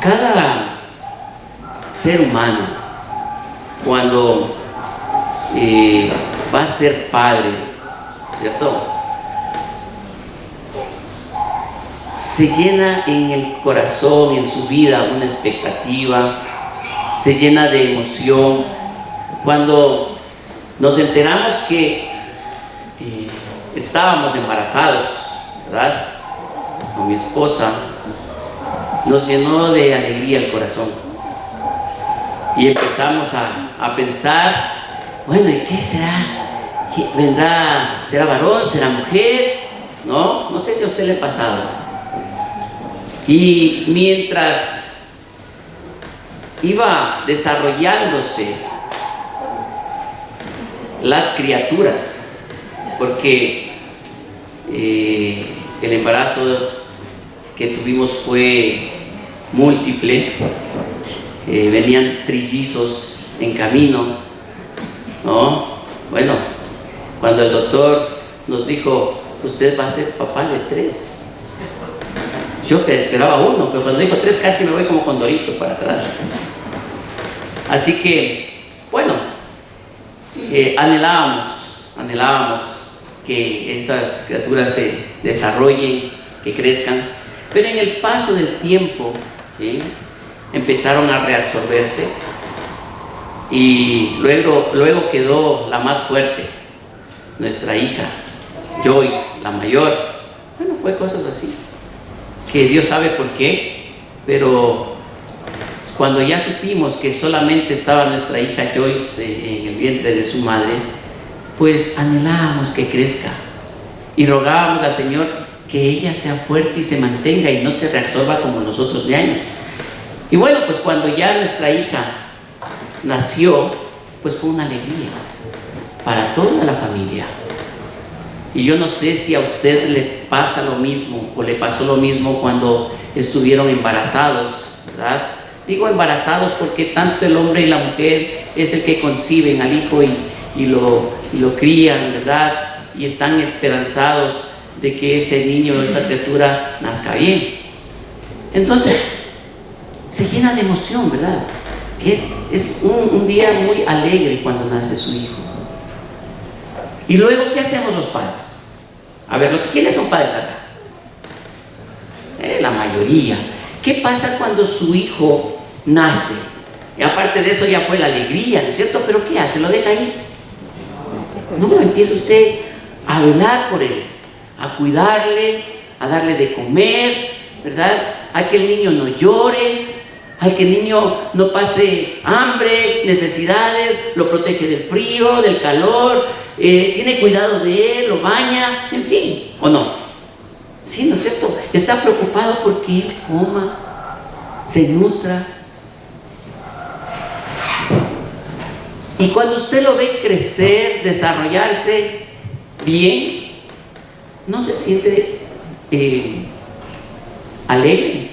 Cada ser humano, cuando va a ser padre, ¿cierto?, se llena en el corazón, en su vida, una expectativa, se llena de emoción. Cuando nos enteramos que estábamos embarazados, ¿verdad?, con mi esposa, nos llenó de alegría el corazón. Y empezamos a pensar, bueno, ¿y qué será? ¿Qué vendrá? ¿Será varón? ¿Será mujer? No sé si a usted le ha pasado. Y mientras iba desarrollándose las criaturas, porque el embarazo que tuvimos fue múltiple, venían trillizos en camino, ¿no? Bueno, cuando el doctor nos dijo, usted va a ser papá de 3. Yo que esperaba 1, pero cuando dijo 3 casi me voy como condorito para atrás. Así que, bueno, anhelábamos que esas criaturas se desarrollen, que crezcan, pero en el paso del tiempo, ¿sí?, empezaron a reabsorberse y luego quedó la más fuerte, nuestra hija Joyce, la mayor. Bueno, fue cosas así, que Dios sabe por qué, pero cuando ya supimos que solamente estaba nuestra hija Joyce en el vientre de su madre, pues anhelábamos que crezca y rogábamos al Señor que ella sea fuerte y se mantenga y no se reabsorba como los otros de años. Y bueno, pues cuando ya nuestra hija nació, pues fue una alegría para toda la familia. Y yo no sé si a usted le pasa lo mismo o le pasó lo mismo cuando estuvieron embarazados, ¿verdad? Digo embarazados porque tanto el hombre y la mujer es el que conciben al hijo y lo crían, ¿verdad? Y están esperanzados de que ese niño o esa criatura nazca bien. Entonces, se llena de emoción, ¿verdad? Es un día muy alegre cuando nace su hijo. Y luego, ¿qué hacemos los padres? A ver, ¿quiénes son padres acá? La mayoría. ¿Qué pasa cuando su hijo nace? Y aparte de eso ya fue la alegría, ¿no es cierto? Pero ¿qué hace? ¿Lo deja ahí? No, empieza usted a velar por él, a cuidarle, a darle de comer, ¿verdad? A que el niño no llore, a que el niño no pase hambre, necesidades, lo protege del frío, del calor, tiene cuidado de él, lo baña, en fin, ¿o no? Sí, ¿no es cierto? Está preocupado porque él coma, se nutra. Y cuando usted lo ve crecer, desarrollarse bien, ¿no se siente alegre?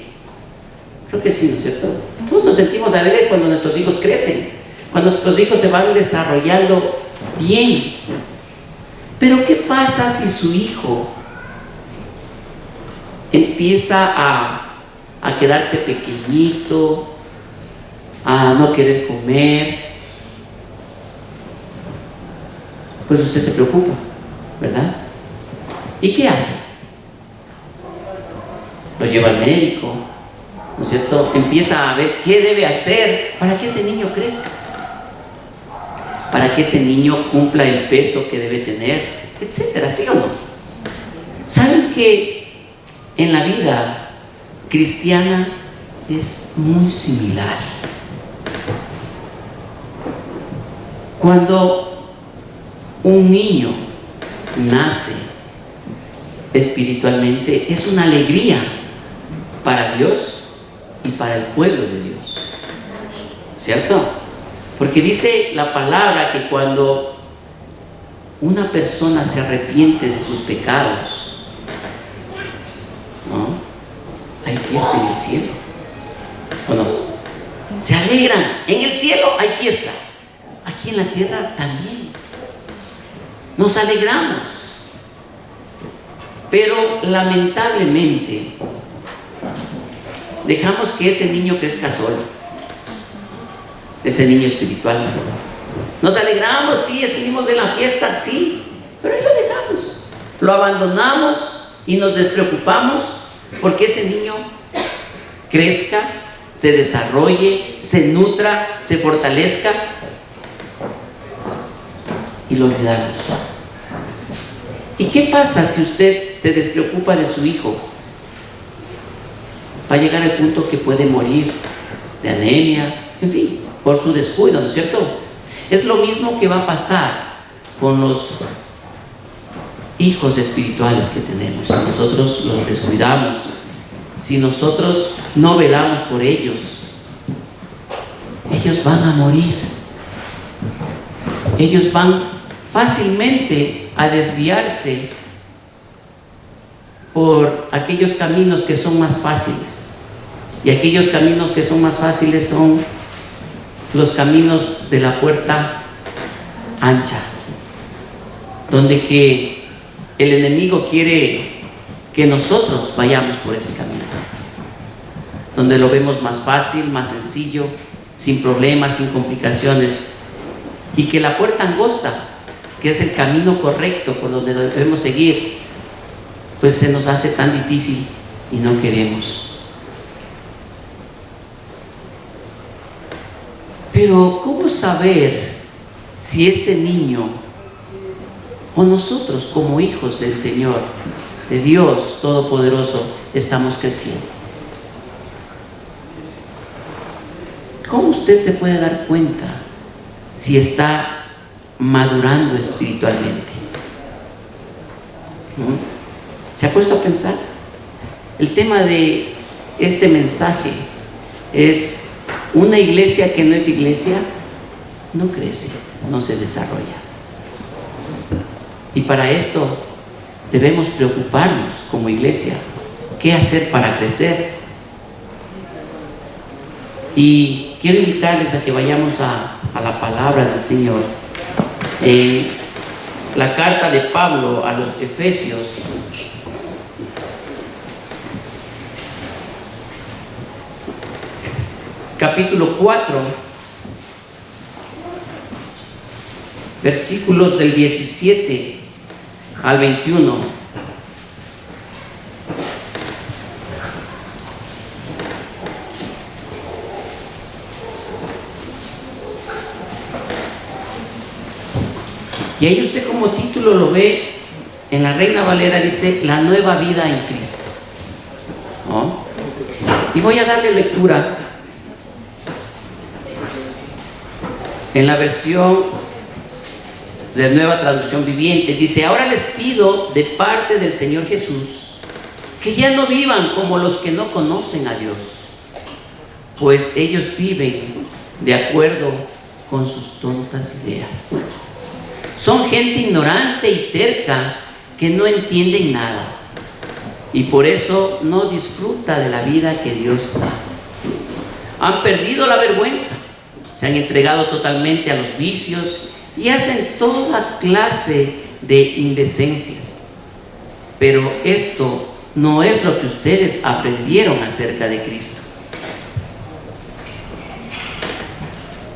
Creo que sí, ¿no es cierto? Todos nos sentimos alegres cuando nuestros hijos crecen, cuando nuestros hijos se van desarrollando bien. Pero ¿qué pasa si su hijo empieza a quedarse pequeñito, a no querer comer? Pues usted se preocupa, ¿verdad? ¿Y qué hace? Lo lleva al médico, ¿no es cierto? Empieza a ver qué debe hacer para que ese niño crezca, para que ese niño cumpla el peso que debe tener, etcétera, ¿sí o no? ¿Saben que en la vida cristiana es muy similar? Cuando un niño nace espiritualmente, es una alegría para Dios y para el pueblo de Dios, ¿cierto? Porque dice la palabra que cuando una persona se arrepiente de sus pecados, ¿no?, hay fiesta en el cielo, ¿o no? Se alegran, en el cielo hay fiesta, aquí en la tierra también. Nos alegramos, pero lamentablemente dejamos que ese niño crezca solo, ese niño espiritual. Nos alegramos, sí, estuvimos en la fiesta, sí, pero ahí lo dejamos, lo abandonamos y nos despreocupamos porque ese niño crezca, se desarrolle, se nutra, se fortalezca, y lo olvidamos. ¿Y qué pasa si usted se despreocupa de su hijo? Va a llegar al punto que puede morir de anemia, en fin, por su descuido, ¿no es cierto? Es lo mismo que va a pasar con los hijos espirituales que tenemos. Si nosotros los descuidamos, si nosotros no velamos por ellos, ellos van a morir. Ellos van fácilmente a desviarse por aquellos caminos que son más fáciles. Y aquellos caminos que son más fáciles son los caminos de la puerta ancha, donde que el enemigo quiere que nosotros vayamos por ese camino, donde lo vemos más fácil, más sencillo, sin problemas, sin complicaciones, y que la puerta angosta, que es el camino correcto por donde debemos seguir, pues se nos hace tan difícil y no queremos. Pero ¿cómo saber si este niño o nosotros como hijos del Señor, de Dios Todopoderoso, estamos creciendo? ¿Cómo usted se puede dar cuenta si está madurando espiritualmente? ¿Se ha puesto a pensar? El tema de este mensaje es: una iglesia que no es iglesia no crece, no se desarrolla. Y para esto debemos preocuparnos como iglesia. ¿Qué hacer para crecer? Y quiero invitarles a que vayamos a la palabra del Señor. En la carta de Pablo a los Efesios, capítulo 4, versículos del 17 al 21. Y ahí usted como título lo ve en la Reina Valera, dice: la nueva vida en Cristo, ¿no? Y voy a darle lectura en la versión de Nueva Traducción Viviente. Dice: ahora les pido de parte del Señor Jesús que ya no vivan como los que no conocen a Dios, pues ellos viven de acuerdo con sus tontas ideas. Son gente ignorante y terca que no entienden nada, y por eso no disfruta de la vida que Dios da. Han perdido la vergüenza, se han entregado totalmente a los vicios y hacen toda clase de indecencias. Pero esto no es lo que ustedes aprendieron acerca de Cristo,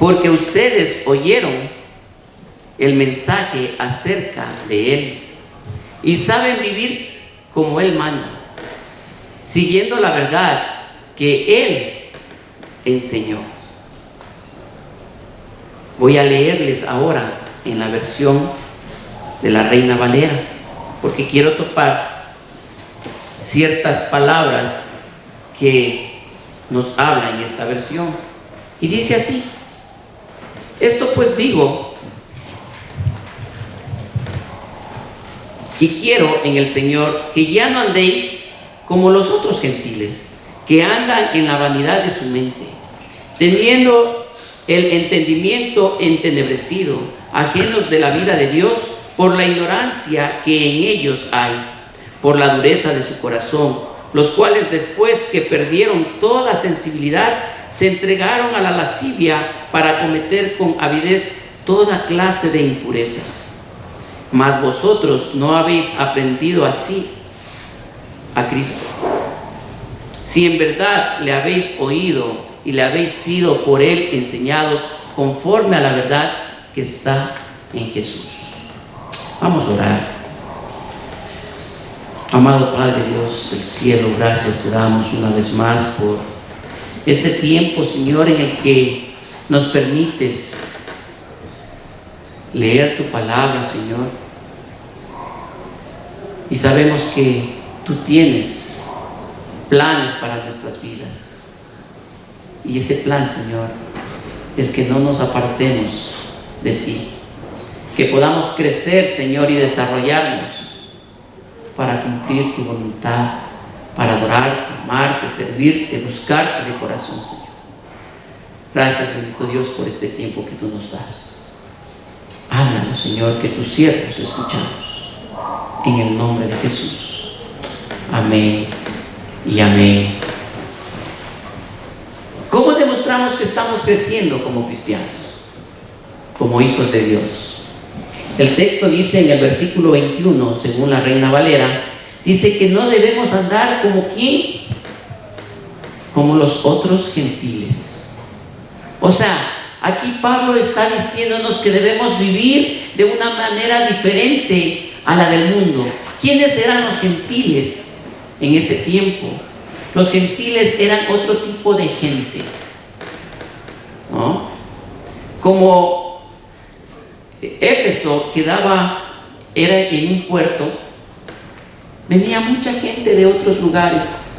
porque ustedes oyeron el mensaje acerca de Él y saben vivir como Él manda, siguiendo la verdad que Él enseñó. Voy a leerles ahora en la versión de la Reina Valera, porque quiero topar ciertas palabras que nos habla en esta versión. Y dice así: esto pues digo, y quiero en el Señor que ya no andéis como los otros gentiles, que andan en la vanidad de su mente, teniendo el entendimiento entenebrecido, ajenos de la vida de Dios por la ignorancia que en ellos hay, por la dureza de su corazón, los cuales después que perdieron toda sensibilidad, se entregaron a la lascivia para cometer con avidez toda clase de impureza. Mas vosotros no habéis aprendido así a Cristo, si en verdad le habéis oído y le habéis sido por él enseñados conforme a la verdad que está en Jesús. Vamos a orar. Amado Padre Dios del cielo, gracias te damos una vez más por este tiempo, Señor, en el que nos permites leer tu palabra, Señor. Y sabemos que tú tienes planes para nuestras vidas. Y ese plan, Señor, es que no nos apartemos de ti. Que podamos crecer, Señor, y desarrollarnos para cumplir tu voluntad, para adorarte, amarte, servirte, buscarte de corazón, Señor. Gracias, bendito Dios, por este tiempo que tú nos das. Háblanos, Señor, que tus siervos escuchamos. En el nombre de Jesús. Amén y amén. ¿Cómo demostramos que estamos creciendo como cristianos? Como hijos de Dios. El texto dice en el versículo 21, según la Reina Valera, dice que no debemos andar como ¿quién? Como los otros gentiles. O sea, aquí Pablo está diciéndonos que debemos vivir de una manera diferente a la del mundo. ¿Quiénes eran los gentiles en ese tiempo? Los gentiles eran otro tipo de gente, ¿no? Como Éfeso era en un puerto, venía mucha gente de otros lugares.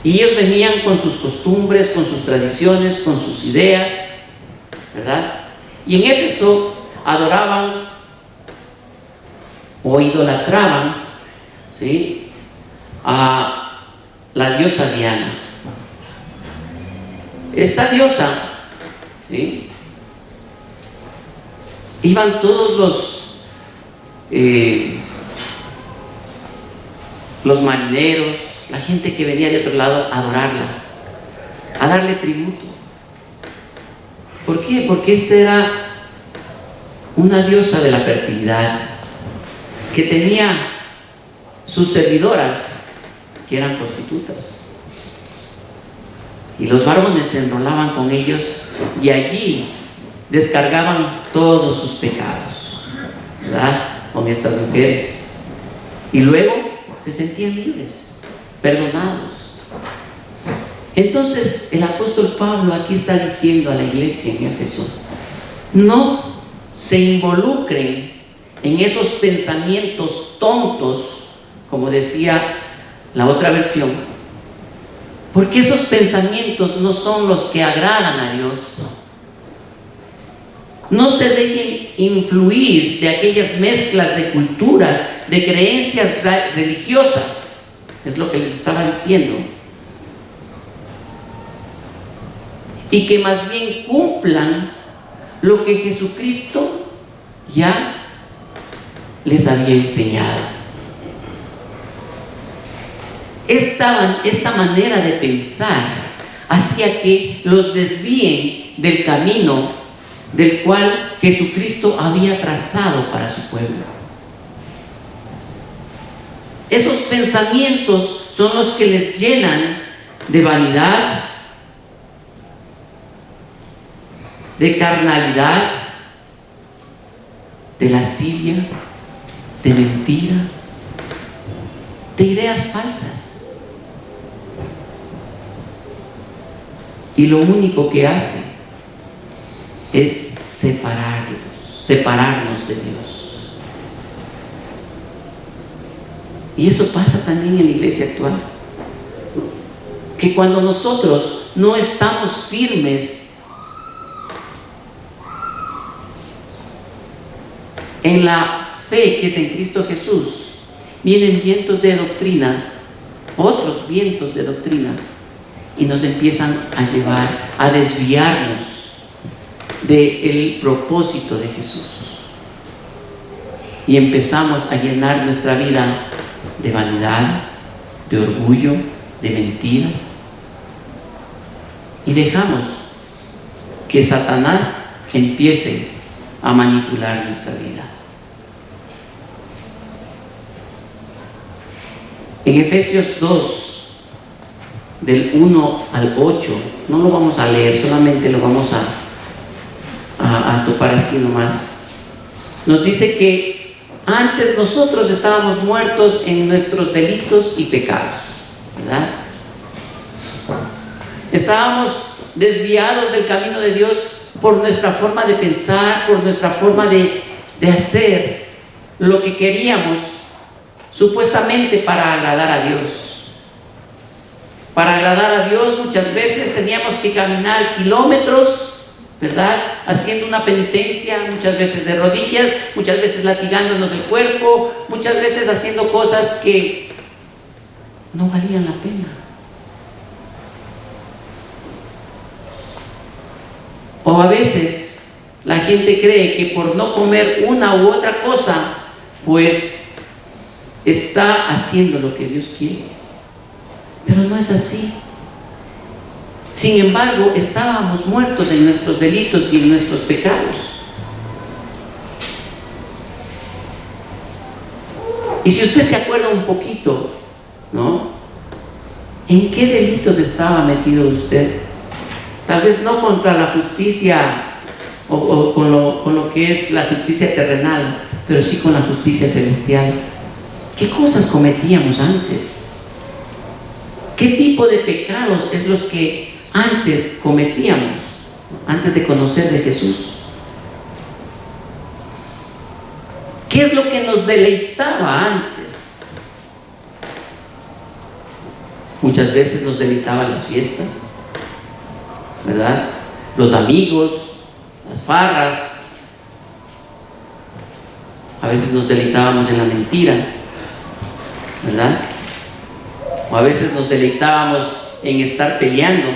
Y ellos venían con sus costumbres, con sus tradiciones, con sus ideas, ¿verdad? Y en Éfeso adoraban o idolatraban, ¿sí?, a la diosa Diana. Esta diosa, ¿sí?, iban todos los marineros, la gente que venía de otro lado a adorarla, a darle tributo. ¿Por qué? Porque esta era una diosa de la fertilidad, que tenía sus servidoras, que eran prostitutas. Y los varones se enrolaban con ellos y allí descargaban todos sus pecados, ¿verdad?, con estas mujeres. Y luego se sentían libres, perdonados. Entonces el apóstol Pablo aquí está diciendo a la iglesia en Éfeso: no se involucren en esos pensamientos tontos, como decía la otra versión, porque esos pensamientos no son los que agradan a Dios. No se dejen influir de aquellas mezclas de culturas, de creencias religiosas. Es lo que les estaba diciendo. Y que más bien cumplan lo que Jesucristo ya les había enseñado. Esta manera de pensar hacía que los desvíen del camino del cual Jesucristo había trazado para su pueblo. Esos pensamientos son los que les llenan de vanidad, de carnalidad, de lascivia, de mentira, de ideas falsas. Y lo único que hace es separarnos de Dios. Y eso pasa también en la iglesia actual, que cuando nosotros no estamos firmes en la fe que es en Cristo Jesús, vienen vientos de doctrina, otros vientos de doctrina, y nos empiezan a llevar a desviarnos del propósito de Jesús. Y empezamos a llenar nuestra vida de vanidades, de orgullo, de mentiras. Y dejamos que Satanás empiece a manipular nuestra vida. En Efesios 2, del 1 al 8. No lo vamos a leer, solamente lo vamos a topar así nomás. Nos dice que antes nosotros estábamos muertos en nuestros delitos y pecados, ¿verdad? Estábamos desviados del camino de Dios por nuestra forma de pensar, por nuestra forma de hacer lo que queríamos, supuestamente para agradar a Dios. Para agradar a Dios muchas veces teníamos que caminar kilómetros, ¿verdad? Haciendo una penitencia, muchas veces de rodillas, muchas veces latigándonos el cuerpo, muchas veces haciendo cosas que no valían la pena. O a veces la gente cree que por no comer una u otra cosa, pues está haciendo lo que Dios quiere. Pero no es así. Sin embargo, estábamos muertos en nuestros delitos y en nuestros pecados. Y si usted se acuerda un poquito, ¿no? ¿En qué delitos estaba metido usted? Tal vez no contra la justicia o con lo que es la justicia terrenal, pero sí con la justicia celestial. ¿Qué cosas cometíamos antes? ¿Qué tipo de pecados es los que antes cometíamos, antes de conocer de Jesús? ¿Qué es lo que nos deleitaba antes? Muchas veces nos deleitaban las fiestas, ¿verdad? Los amigos, las farras. A veces nos deleitábamos en la mentira, ¿verdad? O a veces nos deleitábamos en estar peleando.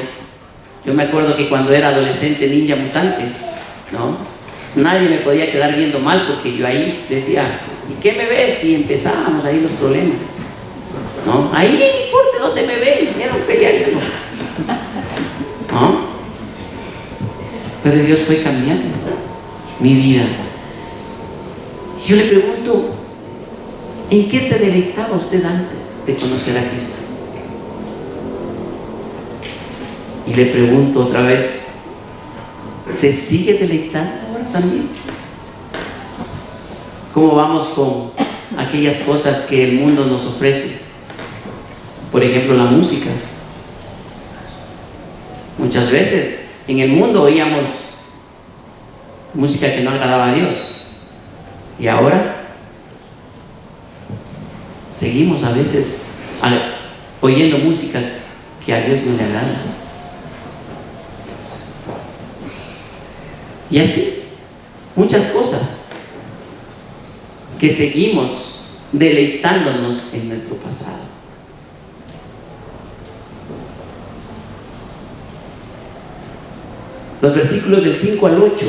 Yo me acuerdo que cuando era adolescente, ninja mutante, ¿no? Nadie me podía quedar viendo mal porque yo ahí decía, ¿y qué me ves? Y empezábamos ahí los problemas, ¿no? Ahí no importa dónde me ven, era un pelearino, ¿no? Pero Dios fue cambiando mi vida. Yo le pregunto, ¿en qué se deleitaba usted antes de conocer a Cristo? Y le pregunto otra vez, ¿se sigue deleitando ahora también? ¿Cómo vamos con aquellas cosas que el mundo nos ofrece? Por ejemplo, la música. Muchas veces en el mundo oíamos música que no agradaba a Dios. Y ahora seguimos a veces oyendo música que a Dios no le agrada. Y así, muchas cosas que seguimos deleitándonos en nuestro pasado. Los versículos del 5 al 8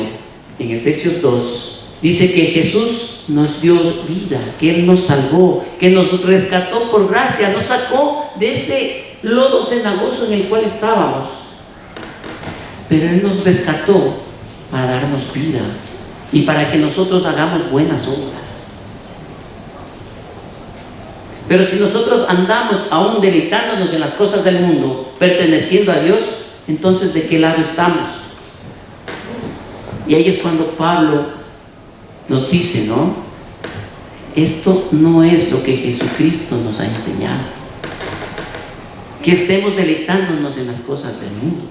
en Efesios 2 dice que Jesús nos dio vida, que Él nos salvó, que nos rescató por gracia, nos sacó de ese lodo cenagoso en el cual estábamos. Pero Él nos rescató para darnos vida y para que nosotros hagamos buenas obras. Pero si nosotros andamos aún deleitándonos en las cosas del mundo, perteneciendo a Dios, entonces ¿de qué lado estamos? Y ahí es cuando Pablo nos dice, ¿no? Esto no es lo que Jesucristo nos ha enseñado. Que estemos deleitándonos en las cosas del mundo.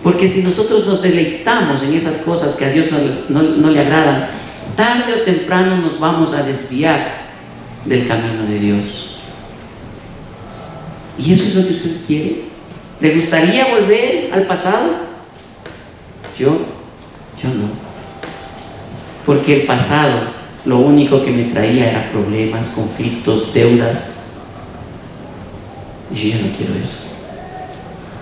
Porque si nosotros nos deleitamos en esas cosas que a Dios no le agradan, tarde o temprano nos vamos a desviar del camino de Dios. ¿Y eso es lo que usted quiere? ¿Le gustaría volver al pasado? Yo no. Porque el pasado lo único que me traía era problemas, conflictos, deudas. Y yo ya no quiero eso.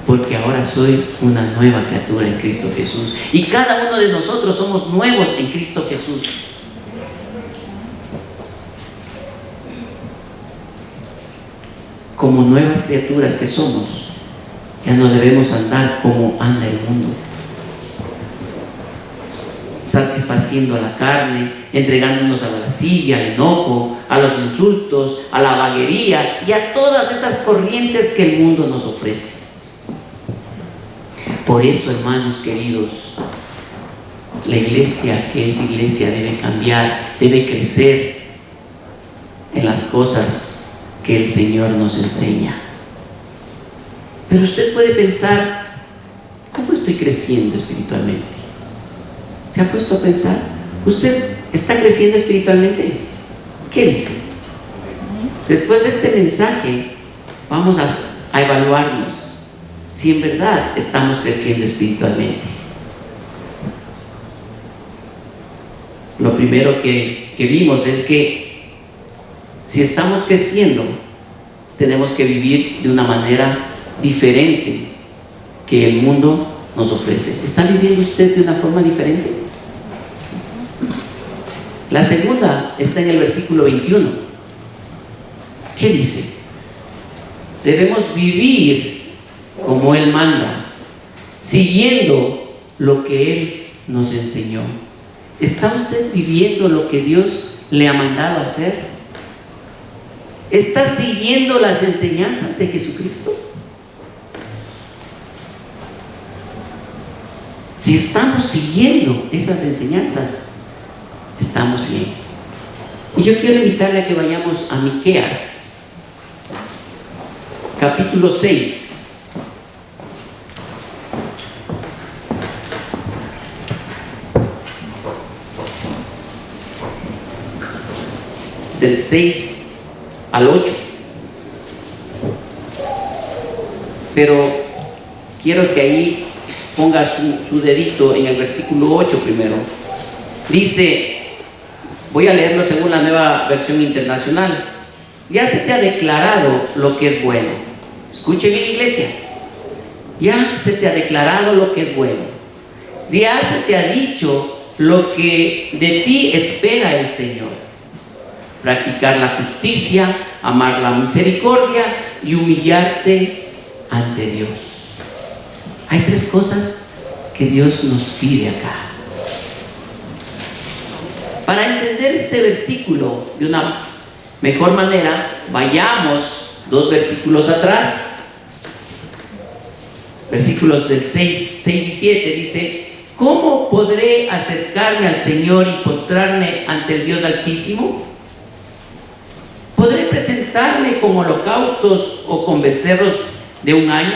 Porque ahora soy una nueva criatura en Cristo Jesús. Y cada uno de nosotros somos nuevos en Cristo Jesús. Como nuevas criaturas que somos, ya no debemos andar como anda el mundo, satisfaciendo a la carne, entregándonos a la lascivia, al enojo, a los insultos. la vaguería y a todas esas corrientes que el mundo nos ofrece. Por eso, hermanos queridos, la iglesia que es iglesia debe cambiar, debe crecer en las cosas que el Señor nos enseña. Pero usted puede pensar, ¿cómo estoy creciendo espiritualmente? ¿Se ha puesto a pensar? ¿Usted está creciendo espiritualmente? ¿Qué dice? Después de este mensaje vamos a evaluarnos si en verdad estamos creciendo espiritualmente. Lo primero que vimos es que si estamos creciendo, tenemos que vivir de una manera diferente que el mundo nos ofrece. ¿Está viviendo usted de una forma diferente? La segunda está en el versículo 21. ¿Qué dice? Debemos vivir como Él manda, siguiendo lo que Él nos enseñó. ¿Está usted viviendo lo que Dios le ha mandado a hacer? ¿Está siguiendo las enseñanzas de Jesucristo? Si estamos siguiendo esas enseñanzas, estamos bien. Y yo quiero invitarle a que vayamos a Miqueas, capítulo 6. Del 6 al 8. Pero quiero que ahí ponga su dedito en el versículo 8 primero. Dice, voy a leerlo según la Nueva Versión Internacional. Ya se te ha declarado lo que es bueno. Escuche bien, iglesia. Ya se te ha declarado lo que es bueno. Ya se te ha dicho lo que de ti espera el Señor. Practicar la justicia, amar la misericordia y humillarte ante Dios. Hay tres cosas que Dios nos pide acá. Para entender este versículo de una mejor manera, vayamos 2 versículos atrás. Versículos del 6 y 7 dice: ¿cómo podré acercarme al Señor y postrarme ante el Dios Altísimo? ¿Podré presentarme con holocaustos o con becerros de un año?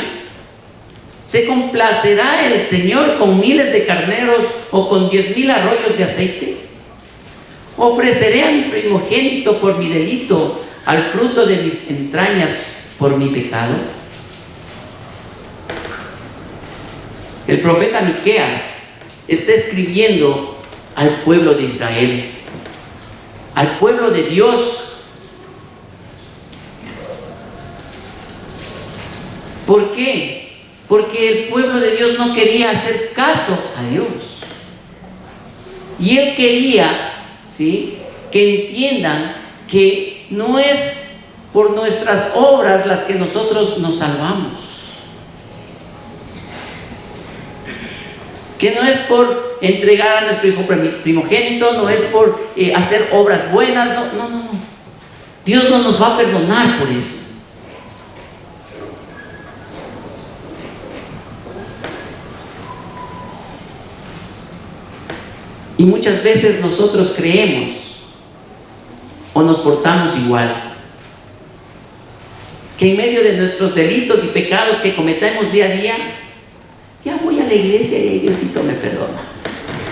¿Se complacerá el Señor con miles de carneros o con 10,000 arroyos de aceite? ¿Ofreceré a mi primogénito por mi delito, al fruto de mis entrañas por mi pecado? El profeta Miqueas está escribiendo al pueblo de Israel, al pueblo de Dios. ¿Por qué? Porque el pueblo de Dios no quería hacer caso a Dios. Y Él quería, ¿sí?, que entiendan que no es por nuestras obras las que nosotros nos salvamos. Que no es por entregar a nuestro hijo primogénito, no es por hacer obras buenas, no. Dios no nos va a perdonar por eso. Y muchas veces nosotros creemos o nos portamos igual, que en medio de nuestros delitos y pecados que cometemos día a día, ya voy a la iglesia y Diosito me perdona.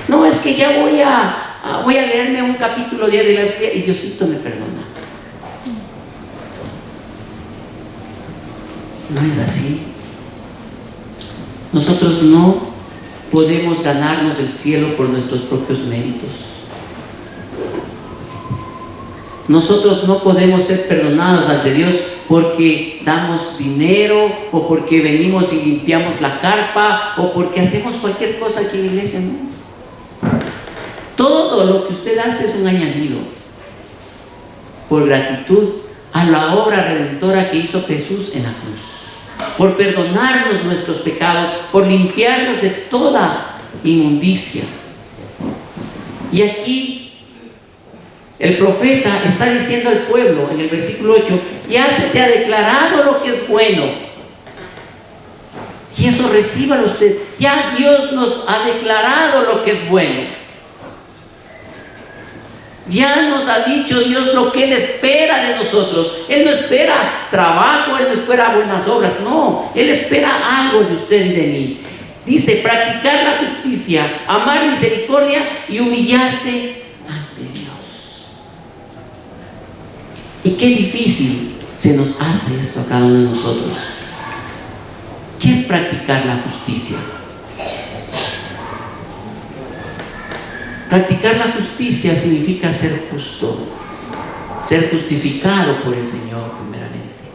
No, es que ya voy a leerme un capítulo diario de la Biblia y Diosito me perdona. No es así. Nosotros no podemos ganarnos el cielo por nuestros propios méritos. Nosotros no podemos ser perdonados ante Dios porque damos dinero o porque venimos y limpiamos la carpa o porque hacemos cualquier cosa aquí en la iglesia, ¿no? Todo lo que usted hace es un añadido por gratitud a la obra redentora que hizo Jesús en la cruz, por perdonarnos nuestros pecados, por limpiarnos de toda inmundicia. Y aquí El profeta está diciendo al pueblo en el versículo 8: ya se te ha declarado lo que es bueno. Y eso recíbalo usted. Ya Dios nos ha declarado lo que es bueno. Ya nos ha dicho Dios lo que Él espera de nosotros. Él no espera trabajo, Él no espera buenas obras. No, Él espera algo de usted y de mí. Dice: practicar la justicia, amar misericordia y humillarte ante Dios. Y qué difícil se nos hace esto a cada uno de nosotros. ¿Qué es practicar la justicia? Practicar la justicia significa ser justo, ser justificado por el Señor primeramente.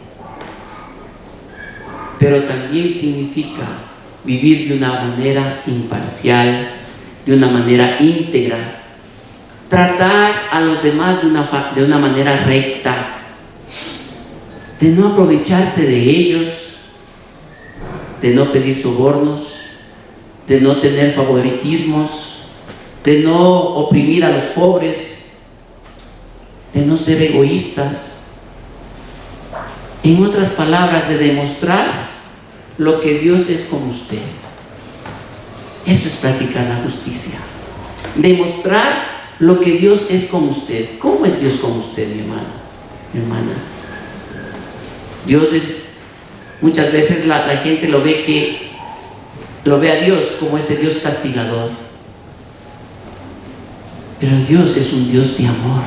Pero también significa vivir de una manera imparcial, de una manera íntegra, tratar a los demás de una manera recta, de no aprovecharse de ellos, de no pedir sobornos, de no tener favoritismos, de no oprimir a los pobres, de no ser egoístas. En otras palabras, de demostrar lo que Dios es con usted. Eso es practicar la justicia. Demostrar lo que Dios es con usted. ¿Cómo es Dios con usted, mi hermano, mi hermana? Dios es, muchas veces la gente lo ve a Dios como ese Dios castigador. Pero Dios es un Dios de amor.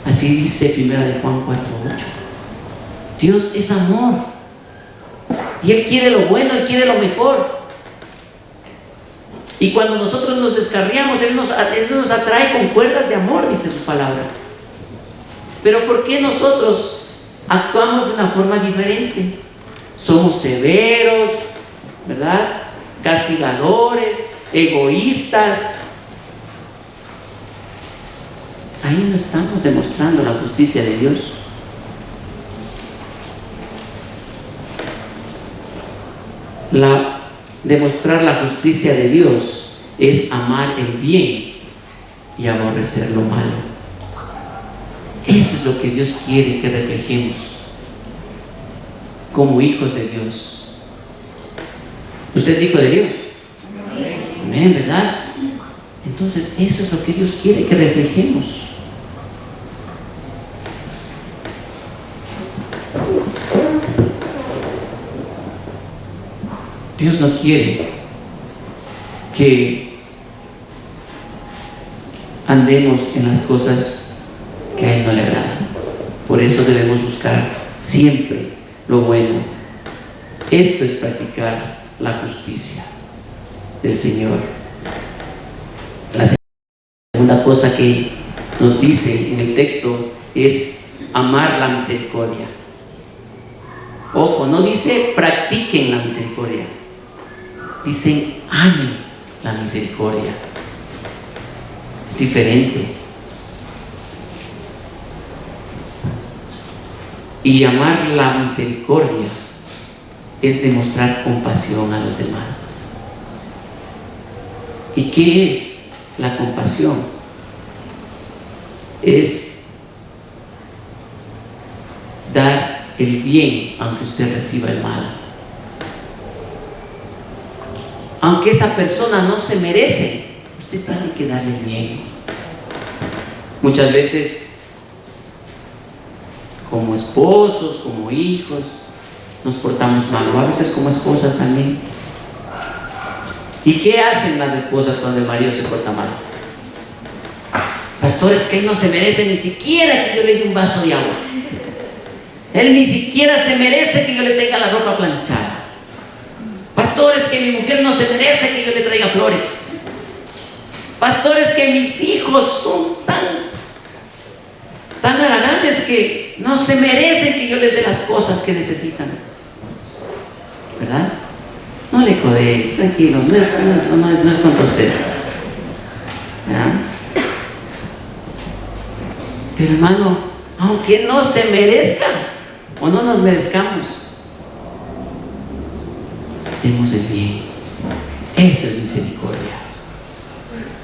Así dice 1 Juan 4:8. Dios es amor. Y Él quiere lo bueno, Él quiere lo mejor. Y cuando nosotros nos descarriamos, Él nos atrae con cuerdas de amor, dice su palabra. Pero ¿por qué nosotros actuamos de una forma diferente? Somos severos, ¿verdad? Castigadores, egoístas. Ahí no estamos demostrando la justicia de Dios. Demostrar la justicia de Dios es amar el bien y aborrecer lo malo. Eso es lo que Dios quiere que reflejemos como hijos de Dios. ¿Usted es hijo de Dios? Amén, ¿verdad? Entonces eso es lo que Dios quiere que reflejemos. Dios no quiere que andemos en las cosas que a Él no le agradan. Por eso debemos buscar siempre lo bueno. Esto es practicar la justicia del Señor. La segunda cosa que nos dice en el texto es amar la misericordia. Ojo, no dice practiquen la misericordia. Dicen amen la misericordia. Es diferente. Y amar la misericordia es demostrar compasión a los demás. ¿Y qué es la compasión? Es dar el bien aunque usted reciba el mal. Aunque esa persona no se merece, usted tiene que darle el bien. Muchas veces, como esposos, como hijos, nos portamos mal, o a veces como esposas también. ¿Y qué hacen las esposas cuando el marido se porta mal? Pastor, es que él no se merece ni siquiera que yo le dé un vaso de agua. Él ni siquiera se merece que yo le tenga la ropa planchada. Pastor, es que mi mujer no se merece que yo le traiga flores. Pastor, es que mis hijos son tan haraganes que no se merecen que yo les dé las cosas que necesitan. ¿Verdad? No le codee, tranquilo, no es contra usted. ¿Ya? Pero hermano, aunque no se merezca o no nos merezcamos, demos el bien. Eso es misericordia,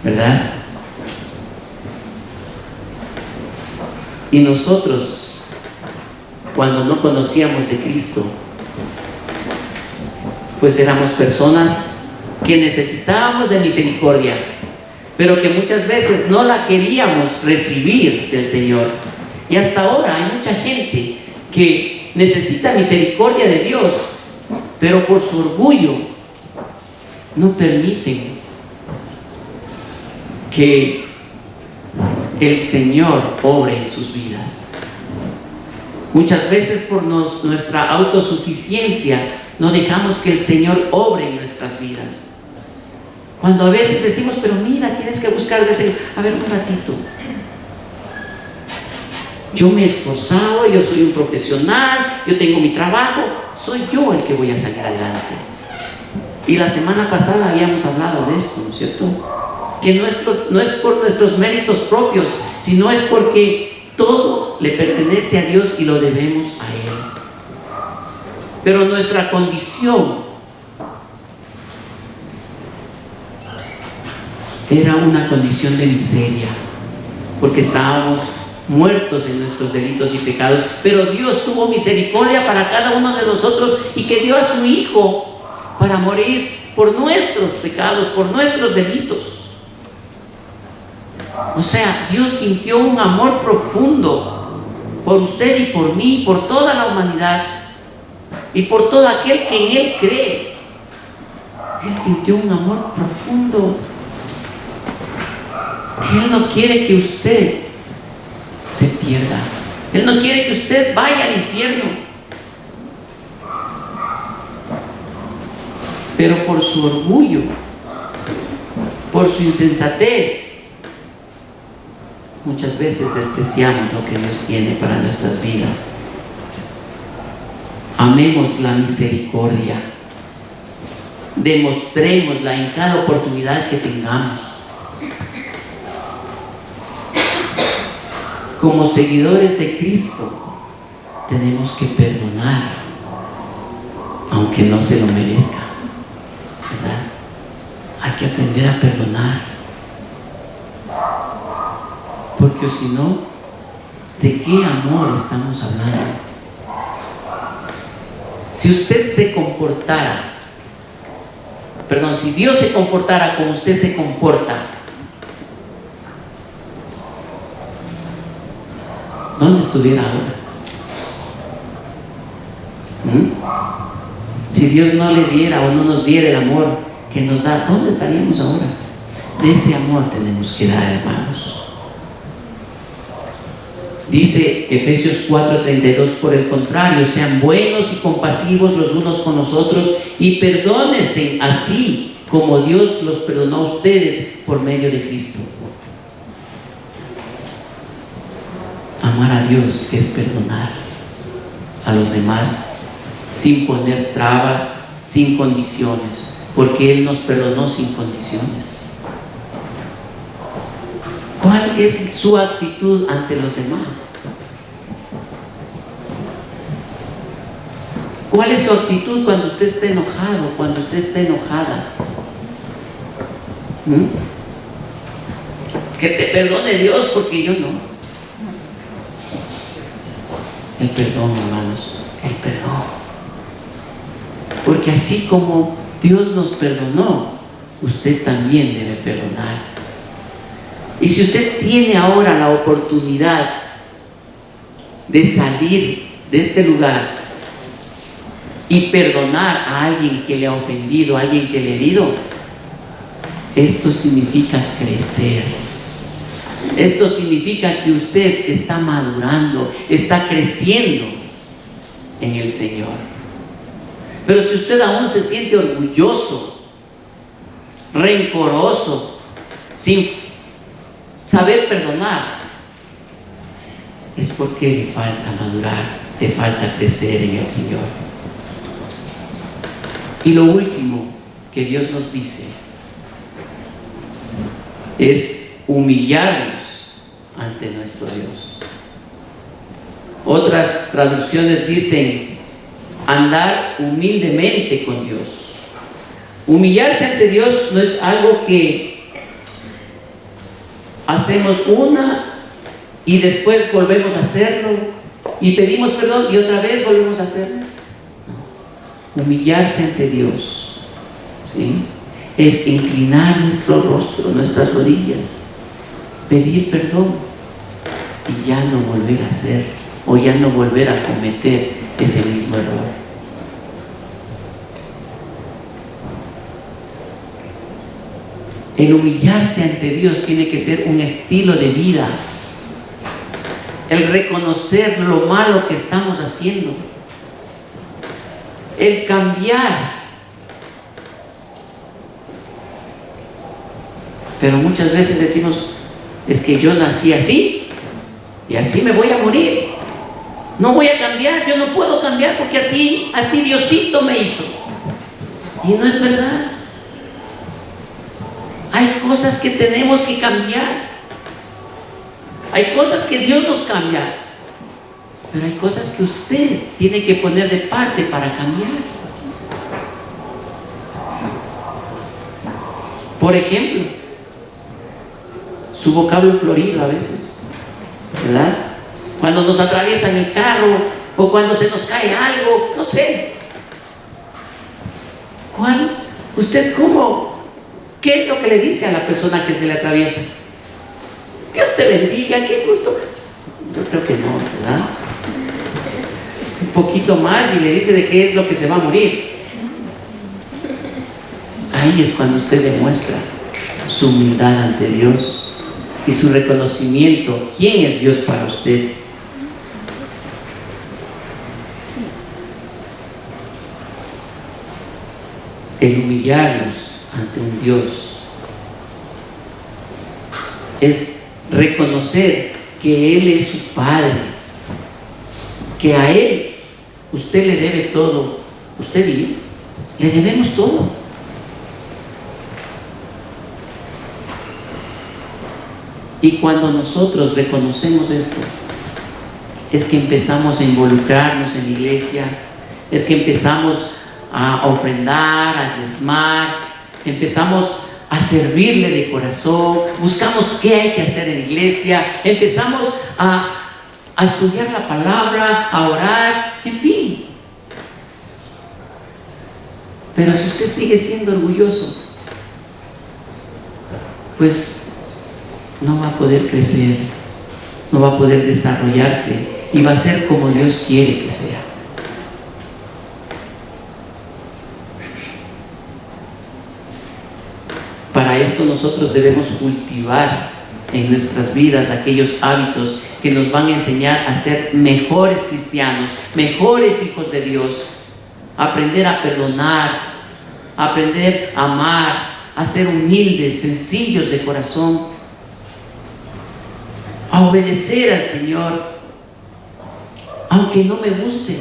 ¿verdad? Y nosotros, cuando no conocíamos de Cristo, pues éramos personas que necesitábamos de misericordia, pero que muchas veces no la queríamos recibir del Señor. Y hasta ahora hay mucha gente que necesita misericordia de Dios, pero por su orgullo no permiten que el Señor obre en sus vidas. Muchas veces por nuestra autosuficiencia no dejamos que el Señor obre en nuestras vidas. Cuando a veces decimos, pero mira, tienes que buscar del Señor. A ver, un ratito. Yo me he esforzado, yo soy un profesional, yo tengo mi trabajo, soy yo el que voy a salir adelante. Y la semana pasada habíamos hablado de esto, ¿no es cierto? Que no es por nuestros méritos propios, sino es porque todo le pertenece a Dios y lo debemos a Él. Pero nuestra condición era una condición de miseria, porque estábamos muertos en nuestros delitos y pecados, pero Dios tuvo misericordia para cada uno de nosotros y que dio a su Hijo para morir por nuestros pecados, por nuestros delitos. O sea, Dios sintió un amor profundo por usted y por mí, por toda la humanidad y por todo aquel que en Él cree. Él sintió un amor profundo, que Él no quiere que usted se pierda. Él no quiere que usted vaya al infierno. Pero por su orgullo, por su insensatez, muchas veces despreciamos lo que Dios tiene para nuestras vidas. Amemos la misericordia. Demostrémosla en cada oportunidad que tengamos. Como seguidores de Cristo, tenemos que perdonar, aunque no se lo merezca, ¿verdad? Hay que aprender a perdonar, porque si no, ¿de qué amor estamos hablando? Si usted se comportara, si Dios se comportara como usted se comporta, ¿dónde estuviera ahora? Si Dios no le diera o no nos diera el amor que nos da, ¿dónde estaríamos ahora? De ese amor tenemos que dar, hermanos. Dice Efesios 4:32, por el contrario, sean buenos y compasivos los unos con los otros y perdónense así como Dios los perdonó a ustedes por medio de Cristo. Amar a Dios es perdonar a los demás sin poner trabas, sin condiciones, porque Él nos perdonó sin condiciones. ¿Cuál es su actitud ante los demás? ¿Cuál es su actitud cuando usted está enojado, cuando usted está enojada? Que te perdone Dios porque yo no. El perdón, hermanos, el perdón. Porque así como Dios nos perdonó, usted también debe perdonar. Y si usted tiene ahora la oportunidad de salir de este lugar y perdonar a alguien que le ha ofendido, a alguien que le ha herido, esto significa crecer. Esto significa que usted está madurando, está creciendo en el Señor. Pero si usted aún se siente orgulloso, rencoroso, sin saber perdonar, es porque le falta madurar, le falta crecer en el Señor. Y lo último que Dios nos dice es humillarnos ante nuestro Dios. Otras traducciones dicen andar humildemente con Dios. Humillarse ante Dios no es algo que hacemos una y después volvemos a hacerlo y pedimos perdón y otra vez volvemos a hacerlo. No. Humillarse ante Dios, ¿sí?, es inclinar nuestro rostro, nuestras rodillas, pedir perdón y ya no volver a hacer o ya no volver a cometer ese mismo error. El humillarse ante Dios tiene que ser un estilo de vida. El reconocer lo malo que estamos haciendo. El cambiar. Pero muchas veces decimos, es que yo nací así y así me voy a morir. No voy a cambiar, yo no puedo cambiar porque así Diosito me hizo. Y no es verdad. Hay cosas que tenemos que cambiar. Hay cosas que Dios nos cambia. Pero hay cosas que usted tiene que poner de parte para cambiar. Por ejemplo, su vocablo florido a veces, ¿verdad? Cuando nos atraviesan el carro o cuando se nos cae algo, no sé. ¿Usted cómo? ¿Qué es lo que le dice a la persona que se le atraviesa? Dios te bendiga, qué gusto. Yo creo que no, ¿verdad? Un poquito más y le dice de qué es lo que se va a morir. Ahí es cuando usted demuestra su humildad ante Dios y su reconocimiento. ¿Quién es Dios para usted? El humillarnos ante un Dios es reconocer que Él es su Padre, que a Él usted le debe todo. Usted y yo le debemos todo. Y cuando nosotros reconocemos esto, es que empezamos a involucrarnos en la iglesia, es que empezamos a ofrendar, a diezmar, empezamos a servirle de corazón, buscamos qué hay que hacer en la iglesia, empezamos a estudiar la palabra, a orar, en fin. Pero si usted sigue siendo orgulloso, pues no va a poder crecer, no va a poder desarrollarse y va a ser como Dios quiere que sea. Para esto nosotros debemos cultivar en nuestras vidas aquellos hábitos que nos van a enseñar a ser mejores cristianos, mejores hijos de Dios, aprender a perdonar, aprender a amar, a ser humildes, sencillos de corazón, a obedecer al Señor, aunque no me guste.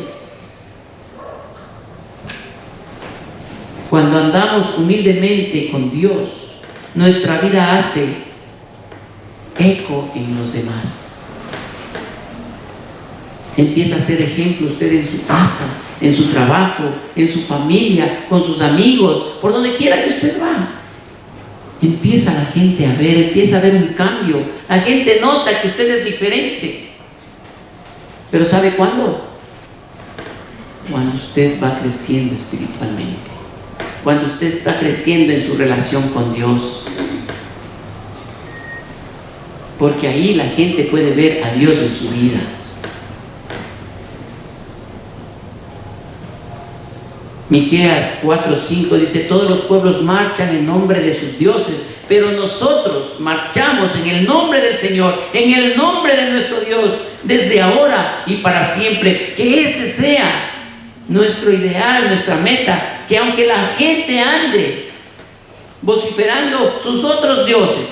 Cuando andamos humildemente con Dios, nuestra vida hace eco en los demás. Empieza a ser ejemplo usted en su casa, en su trabajo, en su familia, con sus amigos, por donde quiera que usted va. Empieza la gente a ver, empieza a ver un cambio. La gente nota que usted es diferente. Pero ¿sabe cuándo? Cuando usted va creciendo espiritualmente. Cuando usted está creciendo en su relación con Dios. Porque ahí la gente puede ver a Dios en su vida. Miqueas 4:5 dice: todos los pueblos marchan en nombre de sus dioses, pero nosotros marchamos en el nombre del Señor, en el nombre de nuestro Dios, desde ahora y para siempre. Que ese sea nuestro ideal, nuestra meta, que aunque la gente ande vociferando sus otros dioses,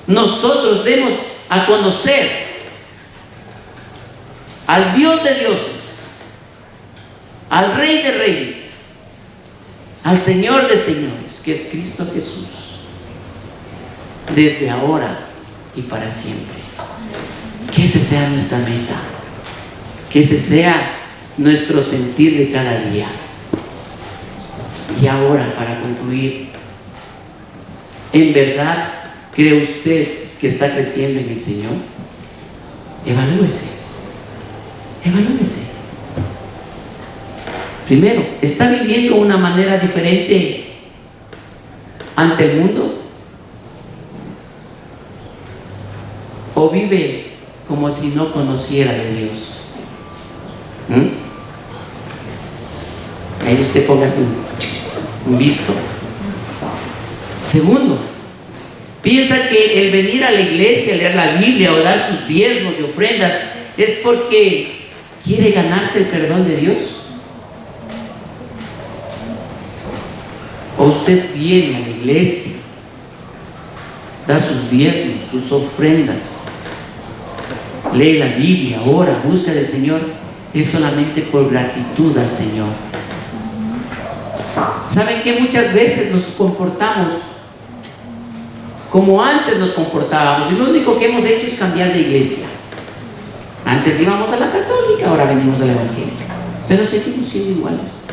nosotros demos a conocer al Dios de dioses, al Rey de reyes, al Señor de señores, que es Cristo Jesús, desde ahora y para siempre. Que ese sea nuestra meta, que ese sea nuestro sentir de cada día. Y ahora, para concluir, ¿en verdad cree usted que está creciendo en el Señor? Evalúese. Evalúese. Primero, ¿está viviendo una manera diferente ante el mundo? ¿O vive como si no conociera de Dios? Ahí usted póngase un visto. Segundo, piensa que el venir a la iglesia, leer la Biblia o dar sus diezmos y ofrendas es porque quiere ganarse el perdón de Dios. O usted viene a la iglesia, da sus diezmos, sus ofrendas, lee la Biblia, ora, busca del Señor, es solamente por gratitud al Señor. ¿Saben que muchas veces nos comportamos como antes nos comportábamos? Y lo único que hemos hecho es cambiar de iglesia. Antes íbamos a la católica, ahora venimos a la evangélica, pero seguimos siendo iguales.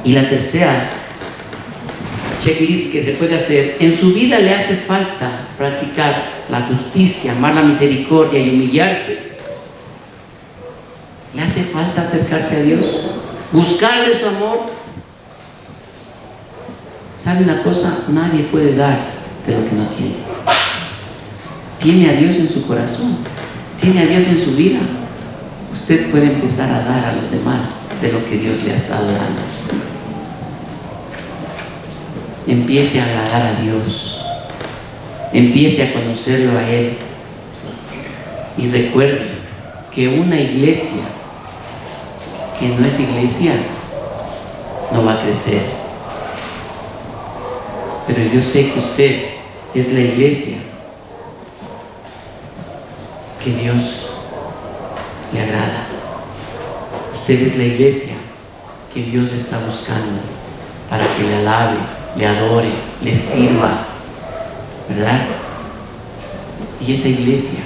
Y la tercera checklist que se puede hacer: en su vida le hace falta practicar la justicia, amar la misericordia y humillarse. ¿Le hace falta acercarse a Dios? Buscarle su amor. ¿Sabe una cosa? Nadie puede dar de lo que no tiene. Tiene a Dios en su corazón, tiene a Dios en su vida. Usted puede empezar a dar a los demás de lo que Dios le ha estado dando. Empiece a agradar a Dios, empiece a conocerlo a Él, y recuerde que una iglesia que no es iglesia no va a crecer. Pero yo sé que usted es la iglesia que Dios le agrada. Usted es la iglesia que Dios está buscando para que le alabe, le adore, le sirva, ¿verdad? Y esa iglesia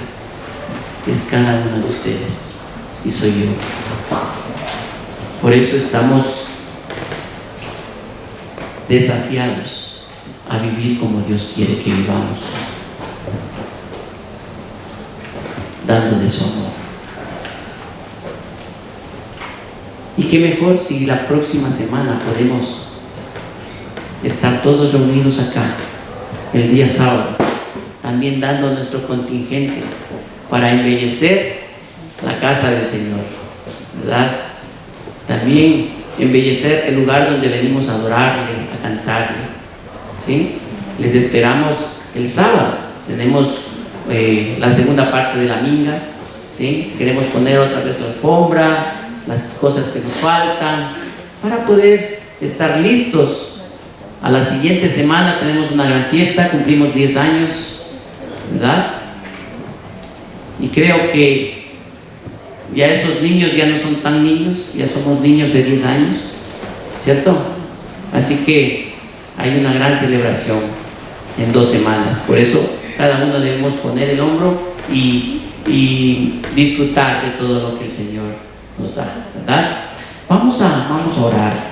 es cada uno de ustedes, y soy yo. Por eso estamos desafiados a vivir como Dios quiere que vivamos, dando de su amor. Y qué mejor si la próxima semana podemos estar todos reunidos acá el día sábado, también dando nuestro contingente para embellecer la casa del Señor, ¿verdad? También embellecer el lugar donde venimos a adorarle, a cantarle, ¿sí? Les esperamos el sábado. Tenemos la segunda parte de la minga, ¿sí? Queremos poner otra vez la alfombra, las cosas que nos faltan, para poder estar listos. A la siguiente semana tenemos una gran fiesta, cumplimos 10 años, ¿verdad? Y creo que ya esos niños ya no son tan niños, ya somos niños de 10 años, ¿cierto? Así que hay una gran celebración en 2 semanas. Por eso cada uno debemos poner el hombro y disfrutar de todo lo que el Señor nos da, ¿verdad? Vamos a orar.